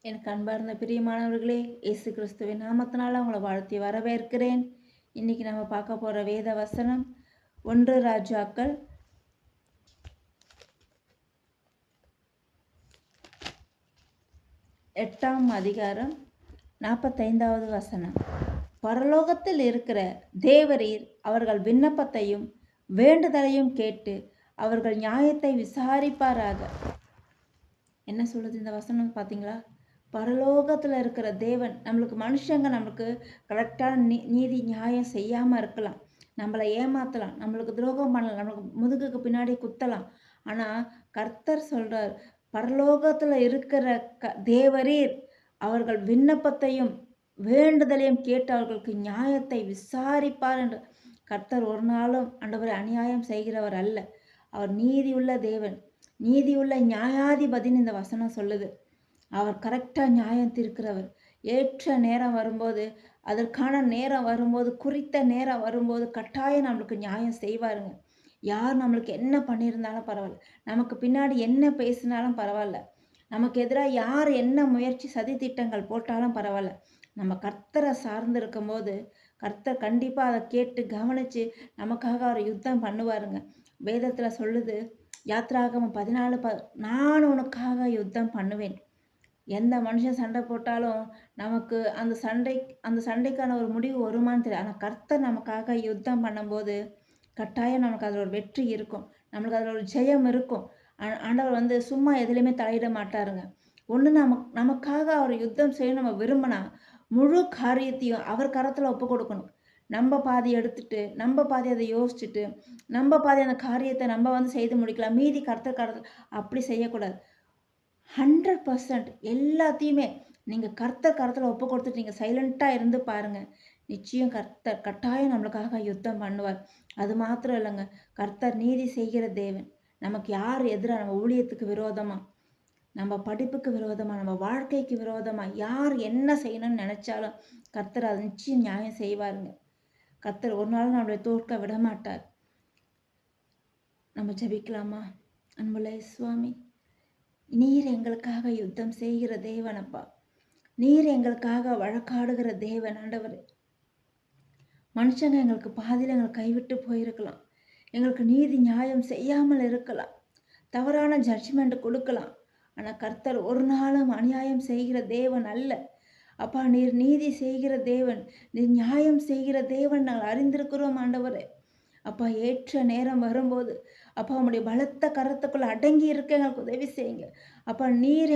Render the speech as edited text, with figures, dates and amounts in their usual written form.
எனக்கு அன்பார்ந்த பிரியமானவர்களே, இயேசு கிறிஸ்துவின் நாமத்தினால உங்களை வாழ்த்தி வரவேற்கிறேன். இன்னைக்கு நம்ம பார்க்க போற வேத வசனம் 1 ராஜாக்கள் 8ஆம் அதிகாரம் 45வது வசனம். பரலோகத்தில் இருக்கிற தேவரீர் அவர்கள் விண்ணப்பத்தையும் வேண்டுதலையும் கேட்டு அவர்கள் நியாயத்தை விசாரிப்பாராக. என்ன சொல்லுது இந்த வசனம் பார்த்தீங்களா? பரலோகத்தில் இருக்கிற தேவன் நம்மளுக்கு கரெக்டான நீதி நியாயம் செய்யாமல் இருக்கலாம், நம்மளை ஏமாற்றலாம், நம்மளுக்கு துரோகம் பண்ணலாம், நம்மளுக்கு முதுகுக்கு பின்னாடி குத்தலாம். ஆனால் கர்த்தர் சொல்கிறார், பரலோகத்தில் இருக்கிற தேவரீர் அவர்கள் விண்ணப்பத்தையும் வேண்டுதலையும் கேட்டு அவர்களுக்கு நியாயத்தை விசாரிப்பார் என்று. கர்த்தர் ஒரு நாளும் ஆண்டவரை அநியாயம் செய்கிறவர் அல்ல. அவர் நீதியுள்ள தேவன், நீதியுள்ள நியாயாதிபதின்னு இந்த வசனம் சொல்லுது. அவர் கரெக்டாக நியாயம் தீர்க்கிறவர். ஏற்ற நேரம் வரும்போது, அதற்கான நேரம் வரும்போது, குறித்த நேரம் வரும்போது கட்டாயம் நம்மளுக்கு நியாயம் செய்வாருங்க. யார் நம்மளுக்கு என்ன பண்ணியிருந்தாலும் பரவாயில்ல, நமக்கு பின்னாடி என்ன பேசினாலும் பரவாயில்ல, நமக்கு எதிராக யார் என்ன முயற்சி சதி திட்டங்கள் போட்டாலும் பரவாயில்ல, நம்ம கர்த்தரை சார்ந்து இருக்கும்போது கர்த்தர் கண்டிப்பாக அதை கேட்டு கவனித்து நமக்காக அவர் யுத்தம் பண்ணுவாருங்க. வேதத்தில் சொல்லுது, யாத்ராகமம் 14 நான் உனக்காக யுத்தம் பண்ணுவேன். எந்த மனுஷன் சண்டை போட்டாலும் நமக்கு அந்த சண்டைக்கான ஒரு முடிவு வருமானு தெரியும். ஆனால் கர்த்தர் நமக்காக யுத்தம் பண்ணும்போது கட்டாயம் நமக்கு அதில் ஒரு வெற்றி இருக்கும், நம்மளுக்கு அதில் ஒரு ஜெயம் இருக்கும். ஆண்டவர் சும்மா எதுலேயுமே தலையிட மாட்டாருங்க. ஒன்று நமக்காக அவர் யுத்தம் செய்யணும் நம்ம விரும்பினா முழு காரியத்தையும் அவர் கரத்தில் ஒப்பு கொடுக்கணும். நம்ம பாதி எடுத்துட்டு, நம்ம பாதி அதை யோசிச்சுட்டு, நம்ம பாதி அந்த காரியத்தை நம்ம செய்து முடிக்கலாம், மீதி கர்த்தர் அப்படி செய்யக்கூடாது. 100% எல்லாத்தையுமே நீங்கள் கர்த்தர் கரத்தில் ஒப்பு கொடுத்துட்டு நீங்கள் சைலண்ட்டாக இருந்து பாருங்கள். நிச்சயம் கர்த்தர் கட்டாயம் நம்மளுக்காக யுத்தம் பண்ணுவார். அது மாத்திரம் இல்லைங்க, கர்த்தர் நீதி செய்கிற தேவன். நமக்கு யார் எதிராக, நம்ம ஊழியத்துக்கு விரோதமாக, நம்ம படிப்புக்கு விரோதமாக, நம்ம வாழ்க்கைக்கு விரோதமாக யார் என்ன செய்யணும்னு நினச்சாலும் கர்த்தர் அதை நிச்சயம் நியாயம் செய்வாருங்க. கர்த்தர் ஒரு நாள் நம்மளை தோற்க விட மாட்டார். நம்ம ஜெபிக்கலாமா? அன்புள்ள சுவாமி, நீர் எங்களுக்காக யுத்தம் செய்கிற தேவனப்பா, நீர் எங்களுக்காக வழக்காடுகிற தேவன். ஆண்டவரே, மனுஷங்க எங்களுக்கு பாதியில் எங்களை கைவிட்டு போயிருக்கலாம், எங்களுக்கு நீதி நியாயம் செய்யாமல் இருக்கலாம், தவறான ஜட்ஜ்மெண்ட் கொடுக்கலாம். ஆனால் கர்த்தர் ஒரு நாளும் அநியாயம் செய்கிற தேவன் அல்ல அப்பா. நீர் நீதி செய்கிற தேவன், நீர் நியாயம் செய்கிற தேவன் நாங்கள் அறிந்திருக்கிறோம் ஆண்டவரே. அப்பா, ஏற்ற நேரம் வரும்போது அப்பா உம்முடைய பலத்த கரத்துக்குள்ள அடங்கி இருக்க எங்களுக்கு உதவி செய்யுங்க அப்பா. நீர்